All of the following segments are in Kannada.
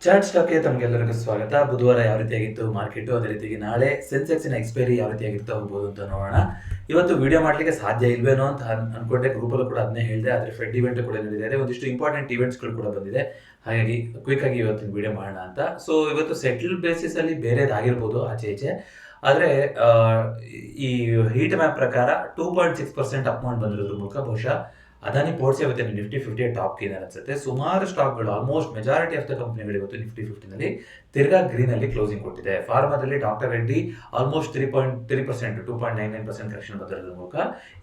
ಚಾರ್ಟ್ ಸ್ಟಾಕ್ಗೆ ತಮಗೆಲ್ಲರಿಗೂ ಸ್ವಾಗತ. ಬುಧವಾರ ಯಾವ ರೀತಿಯಾಗಿತ್ತು ಮಾರ್ಕೆಟು, ಅದೇ ರೀತಿಯಾಗಿ ನಾಳೆ ಸೆನ್ಸೆಕ್ಸಿನ ಎಕ್ಸ್ಪೈರಿ ಯಾವ ರೀತಿಯಾಗಿರ್ತಾ ಹೋಗ್ಬೋದು ಅಂತ ನೋಡೋಣ. ಇವತ್ತು ವಿಡಿಯೋ ಮಾಡಲಿಕ್ಕೆ ಸಾಧ್ಯ ಇಲ್ವೇನೋ ಅಂತ ಅನ್ಕೊಂಡೆ. ಗ್ರೂಪಲ್ಲೂ ಕೂಡ ಅದನ್ನೇ ಹೇಳಿದೆ. ಆದರೆ ಫೆಡ್ ಇವೆಂಟ್ ಕೂಡ ನಡೆದಿದೆ, ಒಂದಿಷ್ಟು ಇಂಪಾರ್ಟೆಂಟ್ ಇವೆಂಟ್ಸ್ಗಳು ಕೂಡ ಬಂದಿದೆ. ಹಾಗಾಗಿ ಕ್ವಿಕ್ ಆಗಿ ಇವತ್ತಿನ ವಿಡಿಯೋ ಮಾಡೋಣ ಅಂತ. ಸೊ ಇವತ್ತು ಸೆಟಲ್ ಬೇಸಿಸ್ ಅಲ್ಲಿ ಬೇರೆದಾಗಿರ್ಬೋದು ಆಚೆ ಈಚೆ, ಆದರೆ ಈ ಹೀಟ್ ಮ್ಯಾಪ್ ಪ್ರಕಾರ 2.6% ಅಪ್ ಮಾಡಿ ಬಂದಿರೋದ್ರ ಮೂಲಕ ಬಹುಶಃ ಅದಾನಿ ಪೋರ್ಟ್ಸ್ ಇವತ್ತು ನಿಫ್ಟಿ 50 ಟಾಪ್ ಗೇನ್ ಅನ್ಸುತ್ತೆ. ಸುಮಾರು ಸ್ಟಾಕ್ಗಳು, ಆಲ್ಮೋಸ್ಟ್ ಮೆಜಾರಿಟಿ ಆಫ್ ದ ಕಂಪನಿಗಳು ಇವತ್ತು ನಿಫ್ಟಿ 50ನಲ್ಲಿ ತಿರ್ಗಾ ಗ್ರೀನ್ ಅಲ್ಲಿ ಕ್ಲೋಸಿಂಗ್ ಕೊಟ್ಟಿದೆ. ಫಾರ್ಮಾದಲ್ಲಿ ಡಾಕ್ಟರ್ ರೆಡ್ಡಿ ಆಲ್ಮೋಸ್ಟ್ 3.3%, 2.99% ಕರೆಕ್ಷನ್ ಬಂದಿರೋದ್ರ ಮೂಲಕ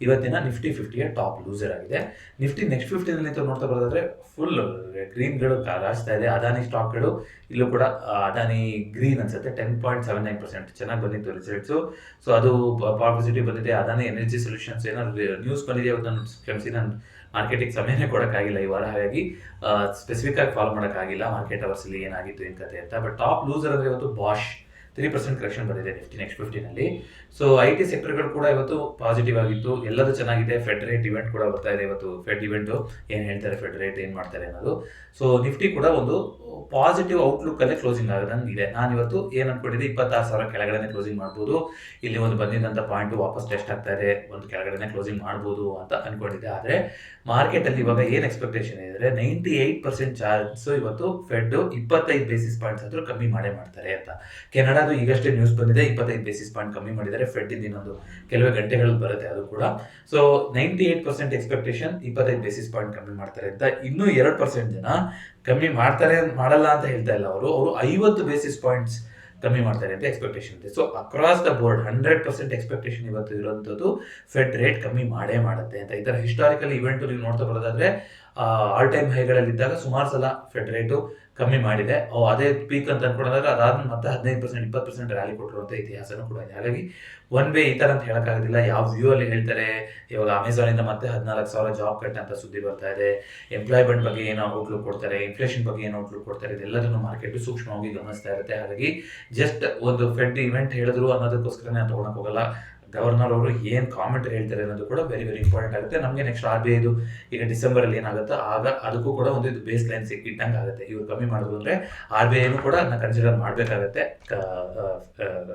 ಇವತ್ತಿನ ನಿಫ್ಟಿ 50ಯ ಟಾಪ್ ಲೂಸರ್ ಆಗಿದೆ. ನಿಫ್ಟಿ ನೆಕ್ಸ್ಟ್ 50ನಲ್ಲಿ ನೋಡ್ತಾ ಬರೋದಾದ್ರೆ ಫುಲ್ ಗ್ರೀನ್ಗಳು ರಾಜ್ತಾ ಇದೆ. ಅದಾನಿ ಸ್ಟಾಕ್ಗಳು ಇಲ್ಲೂ ಕೂಡ ಅದಾನಿ ಗ್ರೀನ್ ಅನ್ಸುತ್ತೆ, 10.79% ಚೆನ್ನಾಗಿ ಬಂದಿತ್ತು ರಿಸಲ್ಟ್ಸು. ಸೊ ಅದು ಪಾಸಿಟಿವ್ ಬಂದಿದೆ. ಅದಾನಿ ಎನರ್ಜಿ ಸೊಲ್ಯೂಷನ್ಸ್ ಏನಾದ್ರು ನ್ಯೂಸ್ ಬಂದಿದೆ ಇವತ್ತು, ನಾನು ಕ್ಷಮಿಸಿ, ನಾನು ಮಾರ್ಕೆಟಿಗೆ ಸಮಯನೇ ಕೊಡೋಕ್ಕಾಗಿಲ್ಲ ಈ ವಾರ, ಹಾಗಾಗಿ ಸ್ಪೆಸಿಫಿಕ್ ಆಗಿ ಫಾಲೋ ಮಾಡೋಕ್ಕಾಗಿಲ್ಲ ಮಾರ್ಕೆಟ್ ಅವರ್ಸಲ್ಲಿ ಏನಾಗಿತ್ತು ಏನು ಕತೆ ಅಂತ. ಬಟ್ ಟಾಪ್ ಲೂಸರ್ ಅಂದರೆ ಇವತ್ತು ಬಾಷ್ 3% ಕರೆಕ್ಷನ್ ಬಂದಿದೆ ನಿಫ್ಟಿ ನೆಕ್ಸ್ಟ್ 50ನಲ್ಲಿ. ಸೊ IT ಸೆಕ್ಟರ್ಗಳು ಕೂಡ ಇವತ್ತು ಪಾಸಿಟಿವ್ ಆಗಿತ್ತು, ಎಲ್ಲದೂ ಚೆನ್ನಾಗಿದೆ. ಫೆಡ್ ರೇಟ್ ಇವೆಂಟ್ ಕೂಡ ಬರ್ತಾ ಇದೆ ಇವತ್ತು. ಫೆಡ್ ಇವೆಂಟು ಏನು ಹೇಳ್ತಾರೆ, ಫೆಡ್ ರೇಟ್ ಏನು ಮಾಡ್ತಾರೆ ಅನ್ನೋದು. ಸೊ ನಿಫ್ಟಿ ಕೂಡ ಒಂದು ಪಾಸಿಟಿವ್ ಔಟ್ಲುಕ್ ಅಲ್ಲೇ ಕ್ಲೋಸಿಂಗ್ ಆಗೋದಂಗೆ ಇದೆ. ನಾನು ಇವತ್ತು ಏನು ಅನ್ಕೊಂಡಿದ್ದೆ, 26,000 ಕೆಳಗಡೆ ಕ್ಲೋಸಿಂಗ್ ಮಾಡ್ಬೋದು, ಇಲ್ಲಿ ಒಂದು ಬಂದಿದ್ದಂಥ ಪಾಯಿಂಟು ವಾಪಸ್ ಟೆಸ್ಟ್ ಆಗ್ತಾ ಇದೆ, ಒಂದು ಕೆಳಗಡೆ ಕ್ಲೋಸಿಂಗ್ ಮಾಡ್ಬೋದು ಅಂತ ಅನ್ಕೊಂಡಿದ್ದೆ. ಆದರೆ ಮಾರ್ಕೆಟಲ್ಲಿ ಇವಾಗ ಏನು ಎಕ್ಸ್ಪೆಕ್ಟೇಷನ್ ಇದೆ, 98% ಚಾನ್ಸ್ ಇವತ್ತು ಫೆಡ್ 25 ಬೇಸಿಸ್ ಪಾಯಿಂಟ್ಸ್ ಆದರೂ ಕಮ್ಮಿ ಮಾಡ್ತಾರೆ ಅಂತ. ಕೆನಡಾದು ಈಗಷ್ಟೇ ನ್ಯೂಸ್ ಬಂದಿದೆ, 25 ಬೇಸಿಸ್ ಪಾಯಿಂಟ್ ಕಮ್ಮಿ ಮಾಡಿದ್ದಾರೆ. ಫೆಡ್ ಇನ್ನೊಂದು ಕೆಲವೇ ಗಂಟೆಗಳು ಬರುತ್ತೆ ಅದು ಕೂಡ. ಸೊ 98% ಎಕ್ಸ್ಪೆಕ್ಟೇಷನ್ 25 ಬೇಸಿಸ್ ಪಾಯಿಂಟ್ ಕಮ್ಮಿ ಮಾಡ್ತಾರೆ ಅಂತ. ಇನ್ನೂ 2% ಜನ ಕಮ್ಮಿ ಮಾಡಲ್ಲ ಅಂತ ಹೇಳ್ತಾ ಇಲ್ಲ, ಅವರು 50 ಬೇಸಿಸ್ ಪಾಯಿಂಟ್ಸ್ ಕಮ್ಮಿ ಮಾಡ್ತಾರೆ ಅಂತ ಎಕ್ಸ್ಪೆಕ್ಟೇಷನ್ ಇದೆ. So across the board 100% expectation ಇವತ್ತು ಇರುವಂಥದ್ದು ಫೆಡ್ ರೇಟ್ ಕಮ್ಮಿ ಮಾಡುತ್ತೆ ಅಂತ. ಈ ಥರ ಹಿಸ್ಟಾರಿಕಲ್ ಇವೆಂಟ್ ನೀವು ನೋಡ್ತಾ ಬರೋದಾದ್ರೆ ಆಲ್ ಟೈಮ್ ಹೈಗಳಲ್ಲಿದ್ದಾಗ ಸುಮಾರು ಸಲ ಫೆಡ್ ರೇಟು ಕಮ್ಮಿ ಮಾಡಿದೆ. ಅದೇ ಪೀಕ್ ಅಂತ ಅನ್ಕೊಂಡಾಗ ಅದಾದ್ಮೇಲೆ ಮತ್ತೆ 15%, 20% ರ್ಯಾಲಿ ಕೊಟ್ಟಿರುವಂಥ ಇತಿಹಾಸನೂ ಕೂಡ ಇದೆ. ಹಾಗಾಗಿ ಒನ್ ವೇ ಈ ಥರ ಅಂತ ಹೇಳೋಕ್ಕಾಗೋದಿಲ್ಲ. ಯಾವ ವ್ಯೂ ಅಲ್ಲಿ ಹೇಳ್ತಾರೆ, ಇವಾಗ ಅಮೆಝಾನಿಂದ ಮತ್ತೆ 14,000 ಜಾಬ್ ಕಟ್ ಅಂತ ಸುದ್ದಿ ಬರ್ತಾ ಇದೆ. ಎಂಪ್ಲಾಯ್ಮೆಂಟ್ ಬಗ್ಗೆ ಏನೋ ಔಟ್ಲುಕ್ ಕೊಡ್ತಾರೆ, ಇನ್ಫ್ಲೇಷನ್ ಬಗ್ಗೆ ಏನೋ ಔಟ್ಲುಕ್ ಕೊಡ್ತಾರೆ, ಇದೆಲ್ಲದನ್ನು ಮಾರ್ಕೆಟ್ ಸೂಕ್ಷ್ಮವಾಗಿ ಗಮನಿಸ್ತಾ ಇರುತ್ತೆ. ಹಾಗಾಗಿ ಜಸ್ಟ್ ಒಂದು ಫೆಡ್ ಇವೆಂಟ್ ಹೇಳಿದ್ರು ಅನ್ನೋದಕ್ಕೋಸ್ಕರನೇ ನಾನು ತೊಗೊಳಕ್ ಹೋಗಲ್ಲ. ಗವರ್ನರ್ ಅವರು ಏನು ಕಾಮೆಂಟ್ ಹೇಳ್ತಾರೆ ಅನ್ನೋದು ಕೂಡ ವೆರಿ ವೆರಿ ಇಂಪಾರ್ಟೆಂಟ್ ಆಗುತ್ತೆ. ನಮಗೆ ನೆಕ್ಸ್ಟ್ RBI ಈಗ ಡಿಸೆಂಬರಲ್ಲಿ ಏನಾಗುತ್ತೋ ಆಗ ಅದಕ್ಕೂ ಕೂಡ ಒಂದು ಇದು ಬೇಸ್ ಲೈನ್ ಇಟ್ಟಂಗೆ ಆಗುತ್ತೆ. ಇವ್ರು ಕಮ್ಮಿ ಮಾಡಿದ್ರು ಅಂದರೆ RBIನೂ ಕೂಡ ಅದನ್ನ ಕನ್ಸಿಡರ್ ಮಾಡಬೇಕಾಗತ್ತೆ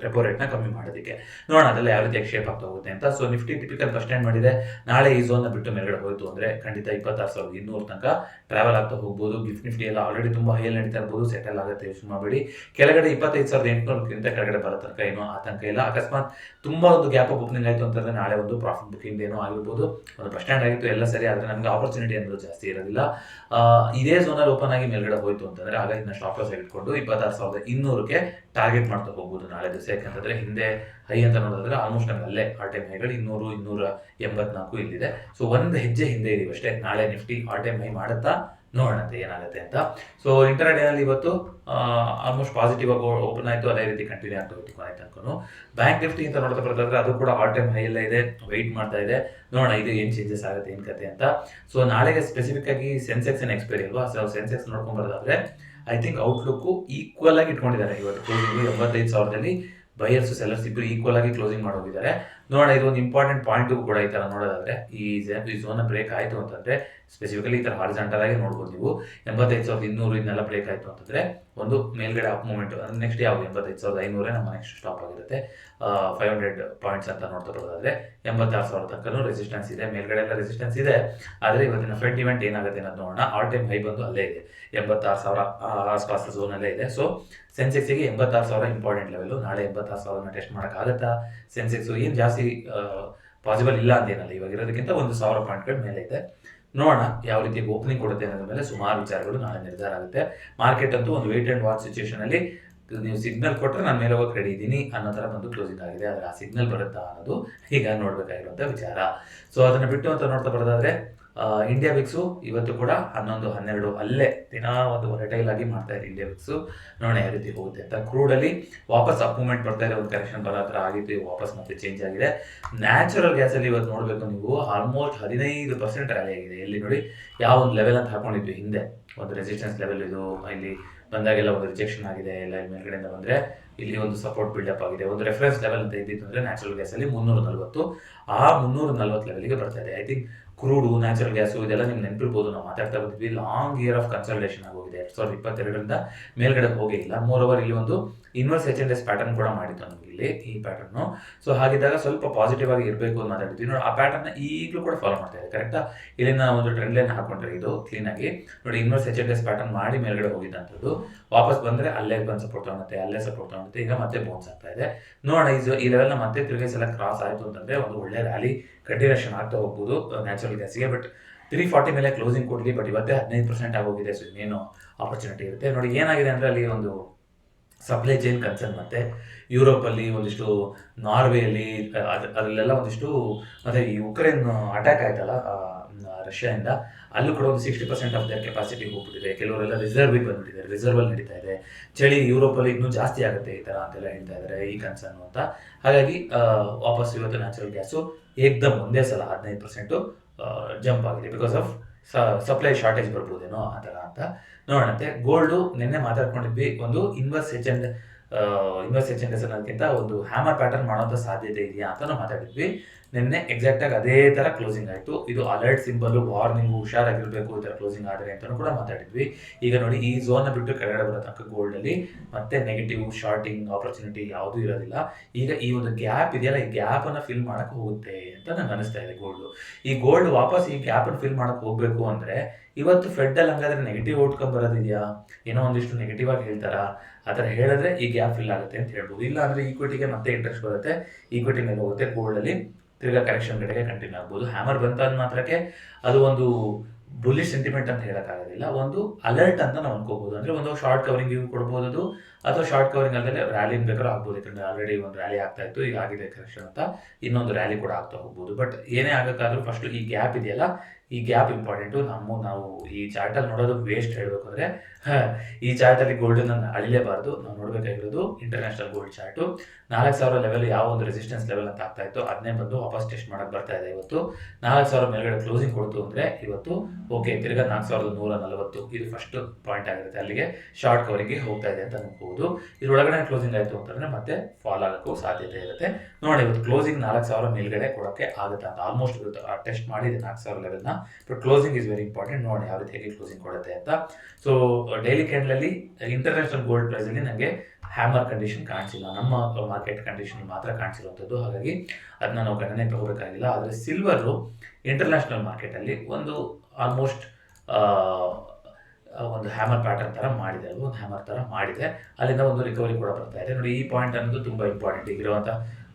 ರೆಪೋ ರೇಟ್ನ ಕಮ್ಮಿ ಮಾಡೋದಕ್ಕೆ. ನೋಡೋಣ ಅದೆಲ್ಲ ಯಾವ ರೀತಿಯಾಗಿ ಶೇಪ್ ಆಗ್ತಾ ಹೋಗುತ್ತೆ ಅಂತ. So Nifty typical first time ಮಾಡಿದೆ. ನಾಳೆ ಈ ಝೋನ್ನ ಬಿಟ್ಟು ಮೇಲ್ಗಡೆ ಹೋಯಿತು ಅಂದರೆ ಖಂಡಿತ 26,200 ತನಕ ಟ್ರಾವೆಲ್ ಆಗ್ತಾ ಹೋಗ್ಬೋದು. ಗಿಫ್ಟ್ ನಿಫ್ಟಿ ಎಲ್ಲ ಆಲ್ರೆಡಿ ತುಂಬ ಹೈಯಲ್ಲಿ ನಡೀತಾ ಇರ್ಬೋದು, ಸೆಟಲ್ ಆಗುತ್ತೆ, ಯೋಚನೆ ಮಾಡಬೇಡಿ. ಕೆಳಗಡೆ 25,800ಕ್ಕಿಂತ ಕೆಳಗಡೆ ಬರೋ ತನಕ ಏನೋ ಆತಂಕ ಇಲ್ಲ. ಅಕಸ್ಮಾತ್ ತುಂಬ ಒಂದು ಗ್ಯಾಪ್ ಓಪನಿಂಗ್ ಆಯಿತು ಅಂತಂದರೆ ನಾಳೆ ಒಂದು ಪ್ರಾಫಿಟ್ ಬುಕಿಂಗ್ ಏನೋ ಆಗಿರ್ಬೋದು. ಒಂದು ಫಸ್ಟ್ ಸ್ಟ್ಯಾಂಡ್ ಆಗಿತ್ತು, ಎಲ್ಲ ಸರಿ, ಆದರೆ ನಮಗೆ ಆಪರ್ಚುನಿಟಿ ಅನ್ನೋದು ಜಾಸ್ತಿ ಇರೋದಿಲ್ಲ. ಇದೇ ಝೋನಲ್ಲಿ ಓಪನ್ ಆಗಿ ಮೇಲ್ಗಡೆ ಹೋಯಿತು ಅಂತಂದರೆ ಆಗ ಇದನ್ನ ಸ್ಟಾಪ್ ಲಾಸ್ ಇಟ್ಕೊಂಡು 26,200ಕ್ಕೆ ಟಾರ್ಗೆಟ್ ಮಾಡ್ತಾ ಹೋಗ್ಬೋದು ನಾಳೆ ದಿವಸ. ಯಾಕಂತಂದರೆ ಹಿಂದೆ ಹೈ ಅಂತ ನೋಡಿದ್ರೆ ಆಲ್ಮೋಸ್ಟ್ ನಮಗೆ ಅಲ್ಲೇ ಆಲ್ ಟೈಮ್ ಹೈಗಳು 200, 284 ಇಲ್ಲಿದೆ. ಸೊ ಒಂದು ಹೆಜ್ಜೆ ಹಿಂದೆ ಇದೀವಿ ಅಷ್ಟೇ. ನಾಳೆ ನಿಫ್ಟಿ ಆಲ್ ಟೈಮ್ ಹೈ ಮಾಡುತ್ತಾ ನೋಡೋಣಂತೆ ಏನಾಗುತ್ತೆ ಅಂತ. ಸೊ ಇಂಟರ್ಡೇನಲ್ಲಿ ಇವತ್ತು ಆಲ್ಮೋಸ್ಟ್ ಪಾಸಿಟಿವ್ ಆಗಿ ಓಪನ್ ಆಯಿತು, ಅದೇ ರೀತಿ ಕಂಟಿನ್ಯೂ ಆಗ್ತಾ ಹೋಯ್ತು ಕೊನೆಗೆ ತನಕ. ಬ್ಯಾಂಕ್ ನಿಫ್ಟಿ ಅಂತ ನೋಡ್ತಾ ಬರೋದಾದ್ರೆ ಅದು ಕೂಡ ಆಲ್ ಟೈಮ್ ಹೈ ಎಲ್ಲ ಇದೆ, ವೆಯ್ಟ್ ಮಾಡ್ತಾ ಇದೆ. ನೋಡೋಣ ಇದು ಏನು ಚೇಂಜಸ್ ಆಗುತ್ತೆ ಏನು ಕತೆ ಅಂತ. ಸೊ ನಾಳೆಗೆ ಸ್ಪೆಸಿಫಿಕ್ ಆಗಿ ಸೆನ್ಸೆಕ್ಸ್ ಏನು ಎಕ್ಸ್ಪೈರಿ ಅಲ್ವಾ. ಸೊ ಸೆನ್ಸೆಕ್ಸ್ ನೋಡ್ಕೊಂಡು ಬರೋದಾದ್ರೆ ಐ ಥಿಂಕ್ ಔಟ್ಲುಕ್ಕು ಈಕ್ವಲ್ ಆಗಿ ಇಟ್ಕೊಂಡಿದ್ದಾರೆ. ಇವತ್ತು ಕ್ಲೋಸಿಂಗ್ 85,000ದಲ್ಲಿ ಬೈಯರ್ಸ್ ಸೆಲ್ಲರ್ಸ್ ಇಬ್ಬರು ಈಕ್ವಲ್ ಆಗಿ ಕ್ಲೋಸಿಂಗ್ ಮಾಡೋಗಿದ್ದಾರೆ. ನೋಡೋಣ ಇದು ಒಂದು ಇಂಪಾರ್ಟೆಂಟ್ ಪಾಯಿಂಟು ಕೂಡ. ಈ ಥರ ನೋಡೋದಾದ್ರೆ ಈ ಝೋನ್ ಬ್ರೇಕ್ ಆಯಿತು ಅಂತಂದರೆ ಸ್ಪೆಸಿಫಿಕಲಿ ಈ ಥರ ಹಾರಿಜಾಂಟಲ್ ಆಗಿ ನೋಡ್ಬೋದು ನೀವು. 85,200 ಇದನ್ನೆಲ್ಲ ಬ್ರೇಕ್ ಆಯಿತು ಅಂತಂದರೆ ಒಂದು ಮೇಲ್ಗಡೆ ಅಪ್ ಮೂಮೆಂಟ್. ನೆಕ್ಸ್ಟ್ ಯಾವುದು 85,500 ನಮ್ಮ ನೆಕ್ಸ್ಟ್ ಸ್ಟಾಪ್ ಆಗಿರುತ್ತೆ. 500 ಪಾಯಿಂಟ್ಸ್ ಅಂತ ನೋಡ್ತಾ ಬರೋದಾದ್ರೆ 86,000 ತನಕ ರೆಸಿಸ್ಟೆನ್ಸ್ ಇದೆ. ಮೇಲ್ಗಡೆ ಎಲ್ಲ ರೆಸಿಸ್ಟೆನ್ಸ್ ಇದೆ, ಆದರೆ ಇವತ್ತಿನ ಫೆಡ್ ಇವೆಂಟ್ ಏನಾಗುತ್ತೆ ಅನ್ನೋದು ನೋಡೋಣ. ಆಲ್ ಟೈಮ್ ಹೈ ಬಂದು ಅಲ್ಲೇ ಇದೆ, 86,000 ಆಸ್ಪಾಸ್ ಝೋನಲ್ಲೇ ಇದೆ. ಸೊ ಸೆನ್ಸೆಕ್ಸಿಗೆ 86,000 ಇಂಪಾರ್ಟೆಂಟ್ ಲೆವೆಲ್. ನಾಳೆ 86,000 ಟೆಸ್ಟ್ ಮಾಡೋಕ್ಕಾಗತ್ತಾ ಸೆನ್ಸೆಕ್ಸು? ಏನು ಜಾಸ್ತಿ ಪಾಸಿಬಲ್ ಇಲ್ಲ ಅಂತೇನಲ್ಲ, ಇವಾಗ ಇರೋದಕ್ಕಿಂತ 1,000 ಪಾಯಿಂಟ್ಗಳ ಮೇಲೆ ಇದೆ. ನೋಡೋಣ ಯಾವ ರೀತಿ ಓಪನಿಂಗ್ ಕೊಡುತ್ತೆ ಅನ್ನೋದ್ರ ಮೇಲೆ ಸುಮಾರು ವಿಚಾರಗಳು ನಾಳೆ ನಿರ್ಧಾರ ಆಗುತ್ತೆ. ಮಾರ್ಕೆಟ್ ಅಂತೂ ಒಂದು ವೇಟ್ ಆ್ಯಂಡ್ ವಾಚ್ ಸಿಚುವೇಶನ್ ಅಲ್ಲಿ ನೀವು ಸಿಗ್ನಲ್ ಕೊಟ್ಟರೆ ನಾನು ಮೇಲೆ ಹೋಗೋಕೆ ರೆಡಿ ಇದ್ದೀನಿ ಅನ್ನೋ ಥರ ಬಂದು ಕ್ಲೋಸಿಂಗ್ ಆಗಿದೆ. ಆದರೆ ಆ ಸಿಗ್ನಲ್ ಬರುತ್ತಾ ಅನ್ನೋದು ಈಗ ನೋಡಬೇಕಾಗಿರುವಂಥ ವಿಚಾರ. ಸೊ ಅದನ್ನು ಬಿಟ್ಟು ಅಂತ ನೋಡ್ತಾ ಬರೋದಾದ್ರೆ ಇಂಡಿಯಾ ವಿಕ್ಸು ಇವತ್ತು ಕೂಡ 11, 12 ಅಲ್ಲೇ ದಿನ ಒಂದು ವೊಲಟೈಲ್ ಆಗಿ ಮಾಡ್ತಾ ಇದೆ ಇಂಡಿಯಾ ವಿಕ್ಸು. ನೋಡೋಣ ಯಾವ ರೀತಿ ಹೋಗುತ್ತೆ ಅಂತ. ಕ್ರೂಡಲ್ಲಿ ವಾಪಸ್ ಅಪ್ ಮೂವ್ಮೆಂಟ್ ಬರ್ತಾ ಇದೆ, ಒಂದು ಕರೆಕ್ಷನ್ ಬರೋ ಹತ್ರ ಆಗಿತ್ತು, ವಾಪಸ್ ಮತ್ತೆ ಚೇಂಜ್ ಆಗಿದೆ. ನ್ಯಾಚುರಲ್ ಗ್ಯಾಸಲ್ಲಿ ಇವತ್ತು ನೋಡಬೇಕು ನೀವು, ಆಲ್ಮೋಸ್ಟ್ 15% ರ್ಯಾಲಿ ಆಗಿದೆ. ಎಲ್ಲಿ ನೋಡಿ ಯಾವ ಒಂದು ಲೆವೆಲ್ ಅಂತ ಹಾಕೊಂಡಿದ್ವಿ ಹಿಂದೆ, ಒಂದು ರೆಸಿಸ್ಟೆನ್ಸ್ ಲೆವೆಲ್ ಇದು, ಇಲ್ಲಿ ಬಂದಾಗೆಲ್ಲ ಒಂದು ರಿಜೆಕ್ಷನ್ ಆಗಿದೆ, ಎಲ್ಲ ಮೇಲ್ಗಡೆಯಿಂದ ಬಂದರೆ ಇಲ್ಲಿ ಒಂದು ಸಪೋರ್ಟ್ ಬಿಲ್ಡಪ್ ಆಗಿದೆ. ಒಂದು ರೆಫರೆನ್ಸ್ ಲೆವೆಲ್ ಅಂತ ಇದ್ದಿತ್ತು ಅಂದರೆ ನ್ಯಾಚುರಲ್ ಗ್ಯಾಸಲ್ಲಿ 340, ಆ 340 ಲೆವೆಲ್ಗೆ ಬರ್ತಾ ಇದೆ. ಐ ಥಿಂಕ್ ಕ್ರೂಡು, ನ್ಯಾಚುರಲ್ ಗ್ಯಾಸು ಇದೆಲ್ಲ ನಿಮ್ಗೆ ನೆನಪಿರ್ಬೋದು. ನಾವು ಮಾತಾಡ್ತಾ ಬಂದಿದ್ವಿ. ಲಾಂಗ್ ಇಯರ್ ಆಫ್ ಕನ್ಸಲ್ಟೇಷನ್ ಆಗೋಗಿದೆ 2022ರಿಂದ ಮೇಲ್ಗಡೆ ಹೋಗೇ ಇಲ್ಲ. ಮೋರೋವರ್ ಇಲ್ಲಿ ಒಂದು ಇನ್ವರ್ಸ್ H&S ಪ್ಯಾಟರ್ನ್ ಕೂಡ ಮಾಡಿತ್ತು ನಮ್ಗೆ ಇಲ್ಲಿ ಈ ಪ್ಯಾಟರ್ನು. ಸೊ ಹಾಗಿದ್ದಾಗ ಸ್ವಲ್ಪ ಪಾಸಿಟಿವ್ ಆಗಿ ಇರಬೇಕು ಅಂತ ಮಾತಾಡ್ತೀವಿ ನೋಡಿ. ಆ ಪ್ಯಾಟರ್ನ ಈಗಲೂ ಕೂಡ ಫಾಲೋ ಮಾಡ್ತಾ ಇದೆ ಕರೆಕ್ಟಾ. ಇಲ್ಲಿನ ಒಂದು ಟ್ರೆಂಡ್ ಲೈನ್ ಹಾಕೊಂಡ್ರೆ ಇದು ಕ್ಲೀನಾಗಿ ನೋಡಿ, ಇನ್ವರ್ಸ್ H&S ಪ್ಯಾಟರ್ನ್ ಮಾಡಿ ಮೇಲ್ಗಡೆ ಹೋಗಿದ್ದಂಥದ್ದು ವಾಪಸ್ ಬಂದರೆ ಅಲ್ಲೇ ಬಂದು ಸಪೋರ್ಟ್ ತಗೊಳುತ್ತೆ, ಅಲ್ಲೇ ಸಪೋರ್ಟ್ ತಗೊಳುತ್ತೆ. ಈಗ ಮತ್ತೆ ಬೌನ್ಸ್ ಆಗ್ತಾ ಇದೆ ನೋಡೋಣ. ಈ ಲೆವೆಲ್ನ ಮತ್ತೆ ತಿರುಗಿ ಸಲ ಕ್ರಾಸ್ ಆಯಿತು ಅಂತಂದರೆ ಒಂದು ಒಳ್ಳೆ ರ್ಯಾಲಿ ಕಂಟಿನ್ಯೂಷನ್ ಆಗ್ತಾ ಹೋಗ್ಬೋದು ನ್ಯಾಚುರಲ್ ಗ್ಯಾಸ್ಗೆ. ಬಟ್ 340 ಮೇಲೆ ಕ್ಲೋಸಿಂಗ್ ಕೊಡಲಿ, ಬಟ್ ಇವತ್ತೇ 15% ಆಗೋಗಿದೆ. ಸೊ ಇನ್ನೇನು ಆಪರ್ಚುನಿಟಿ ಇರುತ್ತೆ ನೋಡಿ. ಏನಾಗಿದೆ ಅಂದರೆ ಅಲ್ಲಿ ಒಂದು ಸಪ್ಲೈ ಚೈನ್ ಕನ್ಸರ್ನ್, ಮತ್ತು ಯುರೋಪಲ್ಲಿ ಒಂದಿಷ್ಟು, ನಾರ್ವೆಯಲ್ಲಿ ಅದರಲ್ಲೆಲ್ಲ ಒಂದಿಷ್ಟು, ಮತ್ತು ಈ ಉಕ್ರೇನ್ ಅಟ್ಯಾಕ್ ಆಯ್ತಲ್ಲ ರಷ್ಯಾದಿಂದ, ಅಲ್ಲೂ ಕೂಡ ಒಂದು 60% ಆಫ್ ದರ್ ಕೆಪಾಸಿಟಿ ಹೋಗ್ಬಿಟ್ಟಿದೆ. ಕೆಲವರೆಲ್ಲ ರಿಸರ್ವಿಗೆ ಬಂದ್ಬಿಟ್ಟಿದ್ದಾರೆ, ರಿಸರ್ವಲ್ಲಿ ನಡೀತಾ ಇದೆ. ಚಳಿ ಯುರೋಪಲ್ಲಿ ಇನ್ನೂ ಜಾಸ್ತಿ ಆಗುತ್ತೆ ಈ ಥರ ಅಂತೆಲ್ಲ ಹೇಳ್ತಾ ಇದ್ದಾರೆ ಈ ಕನ್ಸರ್ನು ಅಂತ. ಹಾಗಾಗಿ ವಾಪಸ್ ಇವತ್ತು ನ್ಯಾಚುರಲ್ ಗ್ಯಾಸು ಏಕ್ದಮ್ ಒಂದೇ ಸಲ 15% ಜಂಪ್ ಆಗಿದೆ. ಬಿಕಾಸ್ ಆಫ್ ಸಪ್ಲೈ ಶಾರ್ಟೇಜ್ ಬರ್ಬೋದೇನೋ ಆ ಥರ ಅಂತ ನೋಡೋಣಂತೆ. ಗೋಲ್ಡು ನಿನ್ನೆ ಮಾತಾಡ್ಕೊಂಡಿದ್ವಿ, ಒಂದು ಇನ್ವರ್ಸ್ H&S ಅನ್ನೋದಕ್ಕಿಂತ ಒಂದು ಹ್ಯಾಮರ್ ಪ್ಯಾಟರ್ನ್ ಮಾಡೋಂಥ ಸಾಧ್ಯತೆ ಇದೆಯಾ ಅಂತ ನಾವು ಮಾತಾಡಿದ್ವಿ ನಿನ್ನೆ. ಎಕ್ಸಾಕ್ಟಾಗಿ ಅದೇ ಥರ ಕ್ಲೋಸಿಂಗ್ ಆಯಿತು. ಇದು ಅಲರ್ಟ್ ಸಿಂಬಲು, ವಾರ್ನಿಂಗು, ಹುಷಾರಾಗಿರಬೇಕು ಈ ಥರ ಕ್ಲೋಸಿಂಗ್ ಆದರೆ ಅಂತಲೂ ಕೂಡ ಮಾತಾಡಿದ್ವಿ. ಈಗ ನೋಡಿ, ಈ ಝೋನ್ನ ಬಿಟ್ಟು ಕೆಳಗಡೆ ಬರೋ ತನಕ ಗೋಲ್ಡಲ್ಲಿ ಮತ್ತೆ ನೆಗೆಟಿವ್ ಶಾರ್ಟಿಂಗ್ ಆಪರ್ಚುನಿಟಿ ಯಾವುದೂ ಇರೋದಿಲ್ಲ. ಈಗ ಈ ಒಂದು ಗ್ಯಾಪ್ ಇದೆಯಲ್ಲ, ಈ ಗ್ಯಾಪನ್ನು ಫಿಲ್ ಮಾಡೋಕ್ಕೆ ಹೋಗುತ್ತೆ ಅಂತ ನನಗೆ ಅನಿಸ್ತಾ ಇದೆ ಗೋಲ್ಡು. ಈ ಗೋಲ್ಡ್ ವಾಪಸ್ ಈ ಗ್ಯಾಪನ್ನು ಫಿಲ್ ಮಾಡೋಕ್ಕೆ ಹೋಗಬೇಕು ಅಂದರೆ ಇವತ್ತು ಫೆಡ್ಡಲ್ಲಿ ಹಂಗಾದ್ರೆ ನೆಗೆಟಿವ್ ಔಟ್ಕಮ್ ಬರೋದಿದೆಯಾ, ಏನೋ ಒಂದಿಷ್ಟು ನೆಗೆಟಿವ್ ಆಗಿ ಹೇಳ್ತಾರಾ, ಆ ಥರ ಹೇಳಿದ್ರೆ ಈ ಗ್ಯಾಪ್ ಫಿಲ್ ಆಗುತ್ತೆ ಅಂತ ಹೇಳ್ಬೋದು. ಇಲ್ಲ ಅಂದರೆ ಈಕ್ವಿಟಿಗೆ ಮತ್ತೆ ಇಂಟ್ರೆಸ್ಟ್ ಬರುತ್ತೆ, ಈಕ್ವಿಟಿ ಮೇಲೆ ಹೋಗುತ್ತೆ, ಗೋಲ್ಡಲ್ಲಿ ತಿರ್ಗಾ ಕರೆಕ್ಷನ್ ಕಡೆಗೆ ಕಂಟಿನ್ಯೂ ಆಗ್ಬೋದು. ಹ್ಯಾಮರ್ ಬಂತ ಅಂದ ಮಾತ್ರಕ್ಕೆ ಅದು ಒಂದು ಬುಲ್ಲಿಶ್ ಸೆಂಟಿಮೆಂಟ್ ಅಂತ ಹೇಳೋಕ್ಕಾಗೋದಿಲ್ಲ, ಒಂದು ಅಲರ್ಟ್ ಅಂತ ನಾವು ಅನ್ಕೋಬಹುದು. ಅಂದರೆ ಒಂದು ಶಾರ್ಟ್ ಕವರಿಂಗ್ ಇವು ಕೊಡ್ಬೋದು ಅದು, ಅಥವಾ ಶಾರ್ಟ್ ಕವರಿಂಗ್ ಅಲ್ಲದೆ ರ್ಯಾಲಿ ಬೇಕಾದ್ರೂ ಆಗ್ಬೋದು. ಯಾಕಂದರೆ ಆಲ್ರೆಡಿ ಒಂದು ರ್ಯಾಲಿ ಆಗ್ತಾ ಇತ್ತು, ಈಗ ಆಗಿದೆ ಕರೆಕ್ಷನ್ ಅಂತ, ಇನ್ನೊಂದು ರ್ಯಾಲಿ ಕೂಡ ಆಗ್ತಾ ಹೋಗ್ಬೋದು. ಬಟ್ ಏನೇ ಆಗೋಕ್ಕಾದ್ರೂ ಫಸ್ಟ್ ಈ ಗ್ಯಾಪ್ ಇದೆಯಲ್ಲ, ಈ ಗ್ಯಾಪ್ ಇಂಪಾರ್ಟೆಂಟು. ನಾವು ಈ ಚಾರ್ಟಲ್ಲಿ ನೋಡೋದು ವೇಸ್ಟ್ ಹೇಳಬೇಕು ಅಂದರೆ, ಈ ಚಾರ್ಟಲ್ಲಿ ಗೋಲ್ಡನ್ನು ಅಳಿಲೇಬಾರ್ದು. ನಾವು ನೋಡಬೇಕಾಗಿರೋದು ಇಂಟರ್ನ್ಯಾಷನಲ್ ಗೋಲ್ಡ್ ಚಾರ್ಟು. 4000 ಲೆವೆಲ್ ಯಾವ ಒಂದು ರೆಸಿಸ್ಟೆನ್ಸ್ ಲೆವೆಲ್ ಅಂತ ಆಗ್ತಾ ಇತ್ತು, ಅದನ್ನೇ ಬಂದು ವಾಪಸ್ ಟೆಸ್ಟ್ ಮಾಡೋಕ್ಕೆ ಬರ್ತಾ ಇದೆ. ಇವತ್ತು 4000 ಮೇಲ್ಗಡೆ ಕ್ಲೋಸಿಂಗ್ ಕೊಡ್ತು ಅಂದರೆ ಇವತ್ತು ಓಕೆ, ತಿರ್ಗಾ 4140 ಇದು ಫಸ್ಟ್ ಪಾಯಿಂಟ್ ಆಗಿರುತ್ತೆ. ಅಲ್ಲಿಗೆ ಶಾರ್ಟ್ ಕವರಿಗೆ ಹೋಗ್ತಾ ಇದೆ ಅಂತ ಅನ್ಕೋಬಹುದು. ಇದ್ರೊಳಗಡೆ ಕ್ಲೋಸಿಂಗ್ ಆಯಿತು ಅಂತಂದರೆ ಮತ್ತೆ ಫಾಲ್ ಆಗೋಕ್ಕೂ ಸಾಧ್ಯತೆ ಇರುತ್ತೆ. ನೋಡಿ, ಇವತ್ತು ಕ್ಲೋಸಿಂಗ್ 4000 ಮೇಲ್ಗಡೆ ಕೊಡೋಕ್ಕೆ ಆಗುತ್ತೆ ಅಂತ ಆಲ್ಮೋಸ್ಟ್ ಇವತ್ತು ಟೆಸ್ಟ್ ಮಾಡಿದೆ 4000 ಲೆವೆಲ್ನ. But closing is very important. ನೋಡಿ ಯಾವ ರೀತಿಯಾಗಿ ಕ್ಲೋಸಿಂಗ್ ಕೊಡುತ್ತೆ ಅಂತ. ಸೊ ಡೈಲಿ ಕ್ಯಾಂಡಲಲ್ಲಿ ಇಂಟರ್ನ್ಯಾಷನಲ್ ಗೋಲ್ಡ್ ಪ್ರೈಸಲ್ಲಿ ನನಗೆ ಹ್ಯಾಮರ್ ಕಂಡೀಷನ್ ಕಾಣಿಸಿಲ್ಲ, ನಮ್ಮ ಮಾರ್ಕೆಟ್ ಕಂಡೀಷನ್ ಮಾತ್ರ ಕಾಣಿಸಿರುವಂಥದ್ದು. ಹಾಗಾಗಿ ಅದನ್ನ ನಾವು ಗಣನೆ ತಗೋಬೇಕಾಗಿಲ್ಲ. ಆದರೆ ಸಿಲ್ವರು ಇಂಟರ್ನ್ಯಾಷನಲ್ ಮಾರ್ಕೆಟಲ್ಲಿ ಒಂದು ಆಲ್ಮೋಸ್ಟ್ ಒಂದು ಹ್ಯಾಮರ್ ಪ್ಯಾಟರ್ನ್ ಥರ ಮಾಡಿದೆ, ಅದು ಒಂದು ಹ್ಯಾಮರ್ ಥರ ಮಾಡಿದೆ. ಅಲ್ಲಿಂದ ಒಂದು ರಿಕವರಿ ಕೂಡ ಬರ್ತಾ ಇದೆ ನೋಡಿ. ಈ ಪಾಯಿಂಟ್ ಅನ್ನೋದು ತುಂಬ ಇಂಪಾರ್ಟೆಂಟ್. ಈಗಿರುವಂಥ